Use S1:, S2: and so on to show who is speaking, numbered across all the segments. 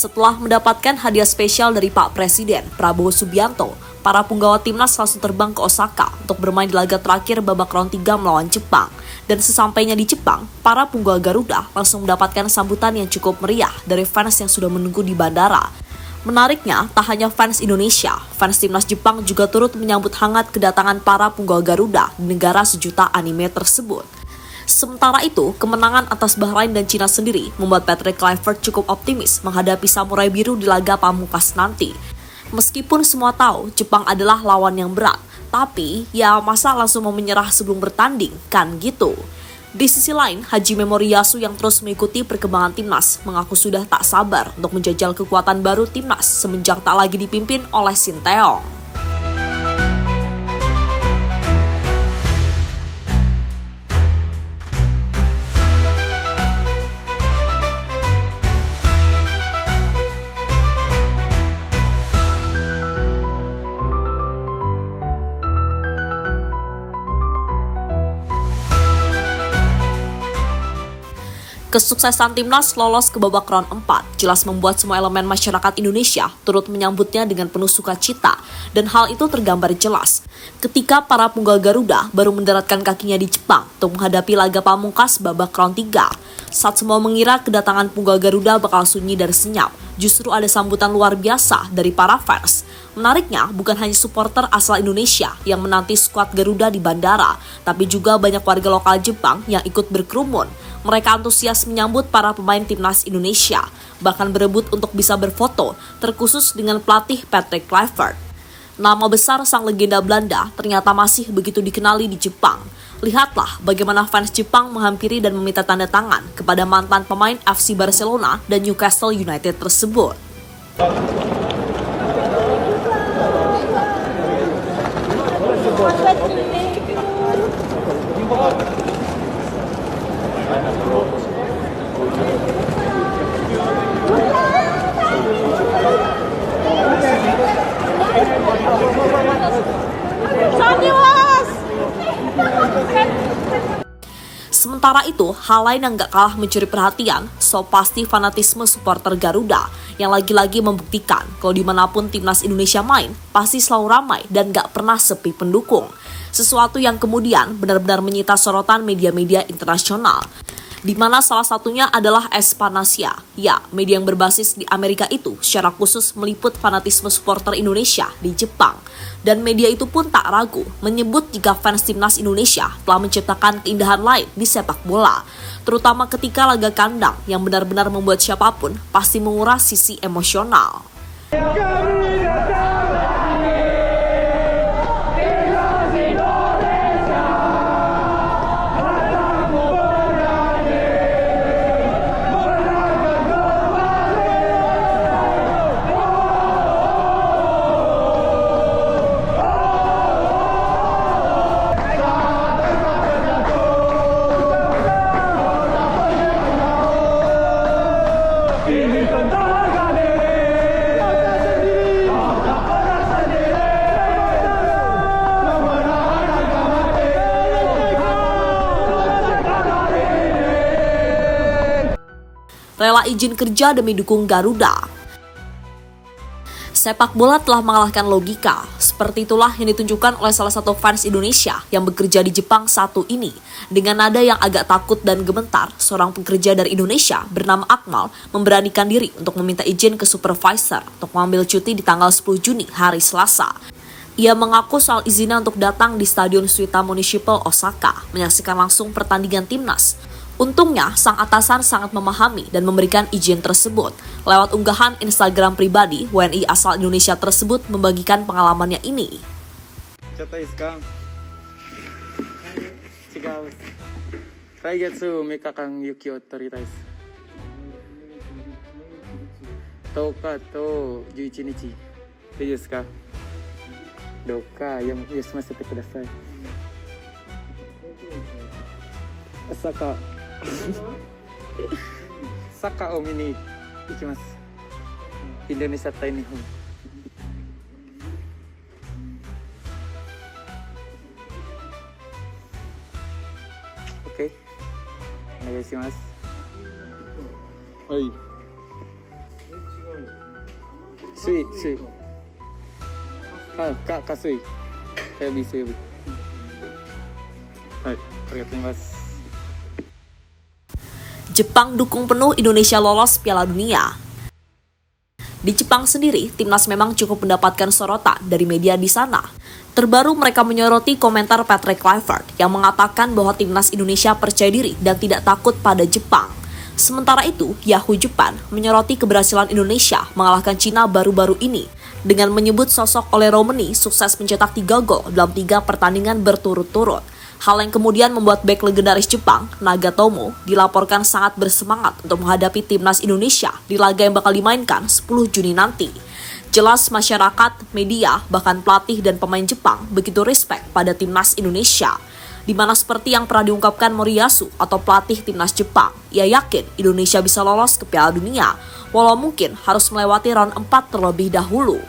S1: Setelah mendapatkan hadiah spesial dari Pak Presiden Prabowo Subianto, para punggawa timnas langsung terbang ke Osaka untuk bermain di laga terakhir babak round 3 melawan Jepang. Dan sesampainya di Jepang, para punggawa Garuda langsung mendapatkan sambutan yang cukup meriah dari fans yang sudah menunggu di bandara. Menariknya, tak hanya fans Indonesia, fans timnas Jepang juga turut menyambut hangat kedatangan para punggawa Garuda di negara sejuta anime tersebut. Sementara itu, kemenangan atas Bahrain dan Cina sendiri membuat Patrick Kluivert cukup optimis menghadapi Samurai Biru di laga pamungkas nanti. Meskipun semua tahu Jepang adalah lawan yang berat, tapi ya masa langsung mau menyerah sebelum bertanding, kan gitu. Di sisi lain, Haji Memoriyasu yang terus mengikuti perkembangan timnas mengaku sudah tak sabar untuk menjajal kekuatan baru timnas semenjak tak lagi dipimpin oleh Sinteyong. Kesuksesan timnas lolos ke babak round 4 jelas membuat semua elemen masyarakat Indonesia turut menyambutnya dengan penuh sukacita, dan hal itu tergambar jelas ketika para punggawa Garuda baru mendaratkan kakinya di Jepang untuk menghadapi laga pamungkas babak round 3. Saat semua mengira kedatangan punggawa Garuda bakal sunyi dan senyap, justru ada sambutan luar biasa dari para fans. Menariknya, bukan hanya supporter asal Indonesia yang menanti skuad Garuda di bandara, tapi juga banyak warga lokal Jepang yang ikut berkerumun. Mereka antusias menyambut para pemain timnas Indonesia, bahkan berebut untuk bisa berfoto, terkhusus dengan pelatih Patrick Kluivert. Nama besar sang legenda Belanda ternyata masih begitu dikenali di Jepang. Lihatlah bagaimana fans Jepang menghampiri dan meminta tanda tangan kepada mantan pemain FC Barcelona dan Newcastle United tersebut. Sementara itu, hal lain yang gak kalah mencuri perhatian, pasti fanatisme supporter Garuda, yang lagi-lagi membuktikan kalau dimanapun timnas Indonesia main, pasti selalu ramai dan gak pernah sepi pendukung. Sesuatu yang kemudian benar-benar menyita sorotan media-media internasional, di mana salah satunya adalah Espanasia. Ya, media yang berbasis di Amerika itu secara khusus meliput fanatisme supporter Indonesia di Jepang. Dan media itu pun tak ragu menyebut jika fans timnas Indonesia telah menciptakan keindahan lain di sepak bola, terutama ketika laga kandang yang benar-benar membuat siapapun pasti menguras sisi emosional. Rela izin kerja demi dukung Garuda. Sepak bola telah mengalahkan logika. Seperti itulah yang ditunjukkan oleh salah satu fans Indonesia yang bekerja di Jepang satu ini. Dengan nada yang agak takut dan gemetar, seorang pekerja dari Indonesia bernama Akmal memberanikan diri untuk meminta izin ke supervisor untuk mengambil cuti di tanggal 10 Juni hari Selasa. Ia mengaku soal izinnya untuk datang di Stadion Suita Municipal Osaka menyaksikan langsung pertandingan timnas. Untungnya, sang atasan sangat memahami dan memberikan izin tersebut. Lewat unggahan Instagram pribadi, WNI asal Indonesia tersebut membagikan pengalamannya ini.
S2: Sakaを見に行きます。Indonesia対日本。OK、お願いします。はい。Sui. Kasui. Saya bisa. Hai, arigatou.
S1: Jepang dukung penuh Indonesia lolos Piala Dunia. Di Jepang sendiri, timnas memang cukup mendapatkan sorotan dari media di sana. Terbaru mereka menyoroti komentar Patrick Kluivert yang mengatakan bahwa timnas Indonesia percaya diri dan tidak takut pada Jepang. Sementara itu, Yahoo Jepang menyoroti keberhasilan Indonesia mengalahkan Cina baru-baru ini dengan menyebut sosok Ole Romeni sukses mencetak 3 gol dalam 3 pertandingan berturut-turut. Hal yang kemudian membuat bek legendaris Jepang, Nagatomo, dilaporkan sangat bersemangat untuk menghadapi timnas Indonesia di laga yang bakal dimainkan 10 Juni nanti. Jelas masyarakat, media, bahkan pelatih dan pemain Jepang begitu respect pada timnas Indonesia. Di mana seperti yang pernah diungkapkan Moriyasu atau pelatih timnas Jepang, ia yakin Indonesia bisa lolos ke Piala Dunia, walau mungkin harus melewati round 4 terlebih dahulu.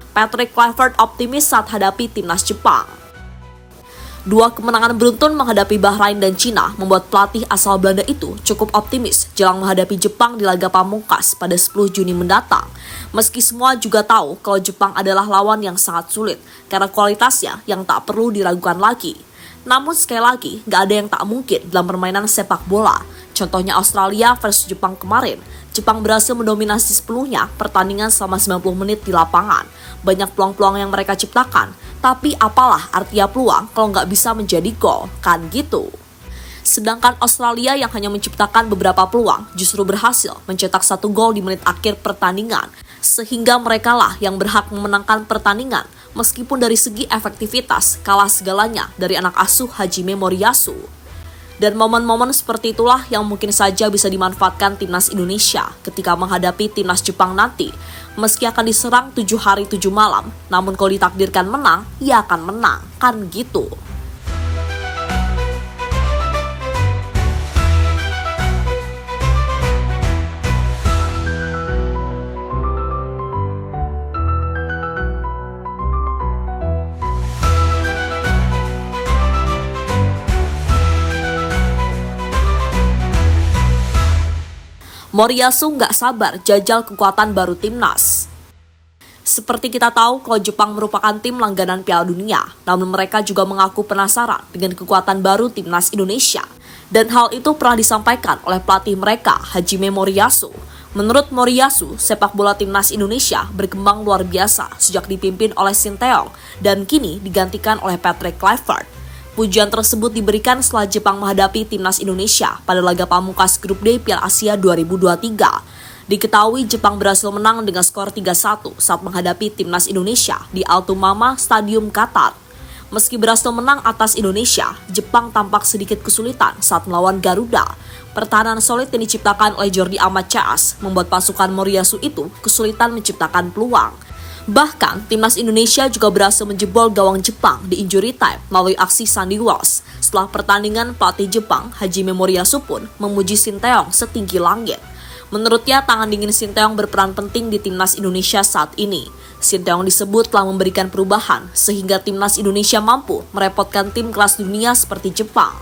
S1: Patrick Kluivert optimis saat hadapi timnas Jepang. 2 kemenangan beruntun menghadapi Bahrain dan Cina membuat pelatih asal Belanda itu cukup optimis jelang menghadapi Jepang di laga pamungkas pada 10 Juni mendatang. Meski semua juga tahu kalau Jepang adalah lawan yang sangat sulit karena kualitasnya yang tak perlu diragukan lagi. Namun sekali lagi, gak ada yang tak mungkin dalam permainan sepak bola. Contohnya Australia versus Jepang kemarin. Jepang berhasil mendominasi sepenuhnya pertandingan selama 90 menit di lapangan. Banyak peluang-peluang yang mereka ciptakan, tapi apalah artinya peluang kalau nggak bisa menjadi gol, kan gitu. Sedangkan Australia yang hanya menciptakan beberapa peluang justru berhasil mencetak 1 gol di menit akhir pertandingan, sehingga mereka lah yang berhak memenangkan pertandingan, meskipun dari segi efektivitas kalah segalanya dari anak asuh Hajime Moriyasu. Dan momen-momen seperti itulah yang mungkin saja bisa dimanfaatkan timnas Indonesia ketika menghadapi timnas Jepang nanti. Meski akan diserang 7 hari 7 malam, namun kalau ditakdirkan menang, ia akan menang, kan gitu. Moriyasu nggak sabar jajal kekuatan baru timnas. Seperti kita tahu kalau Jepang merupakan tim langganan Piala Dunia, namun mereka juga mengaku penasaran dengan kekuatan baru timnas Indonesia. Dan hal itu pernah disampaikan oleh pelatih mereka, Hajime Moriyasu. Menurut Moriyasu, sepak bola timnas Indonesia berkembang luar biasa sejak dipimpin oleh Sinteyong dan kini digantikan oleh Patrick Kluivert. Pujian tersebut diberikan setelah Jepang menghadapi timnas Indonesia pada laga pamungkas grup D Piala Asia 2023. Diketahui Jepang berhasil menang dengan skor 3-1 saat menghadapi timnas Indonesia di Altumama Stadium Qatar. Meski berhasil menang atas Indonesia, Jepang tampak sedikit kesulitan saat melawan Garuda. Pertahanan solid yang diciptakan oleh Jordi Amat Caas membuat pasukan Moriyasu itu kesulitan menciptakan peluang. Bahkan, timnas Indonesia juga berhasil menjebol gawang Jepang di injury time melalui aksi Sandy Walsh. Setelah pertandingan, pelatih Jepang, Hajime Moriyasu pun memuji Sinteyong setinggi langit. Menurutnya, tangan dingin Sinteyong berperan penting di timnas Indonesia saat ini. Sinteyong disebut telah memberikan perubahan, sehingga timnas Indonesia mampu merepotkan tim kelas dunia seperti Jepang.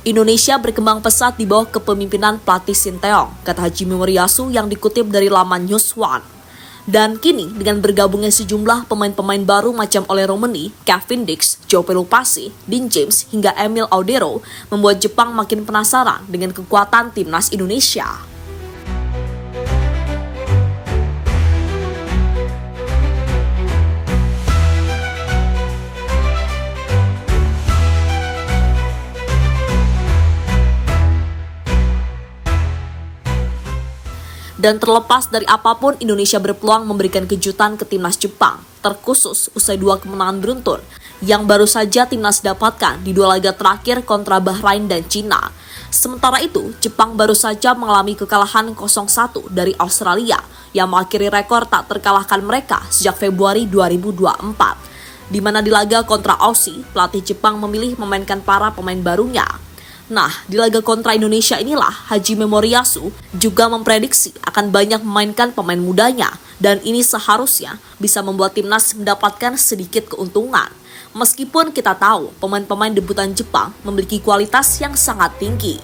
S1: Indonesia berkembang pesat di bawah kepemimpinan pelatih Sinteyong, kata Hajime Moriyasu yang dikutip dari laman News One. Dan kini dengan bergabungnya sejumlah pemain-pemain baru macam Ole Romeni, Kevin Dix, Joe Pelupasi, Dean James hingga Emil Audero membuat Jepang makin penasaran dengan kekuatan timnas Indonesia. Dan terlepas dari apapun, Indonesia berpeluang memberikan kejutan ke timnas Jepang, terkhusus usai 2 kemenangan beruntun yang baru saja timnas dapatkan di 2 laga terakhir kontra Bahrain dan Cina. Sementara itu, Jepang baru saja mengalami kekalahan 0-1 dari Australia yang mengakhiri rekor tak terkalahkan mereka sejak Februari 2024. Di mana di laga kontra Aussie, pelatih Jepang memilih memainkan para pemain barunya. Nah, di laga kontra Indonesia inilah Haji Memoriasu juga memprediksi akan banyak memainkan pemain mudanya dan ini seharusnya bisa membuat timnas mendapatkan sedikit keuntungan. Meskipun kita tahu pemain-pemain debutan Jepang memiliki kualitas yang sangat tinggi.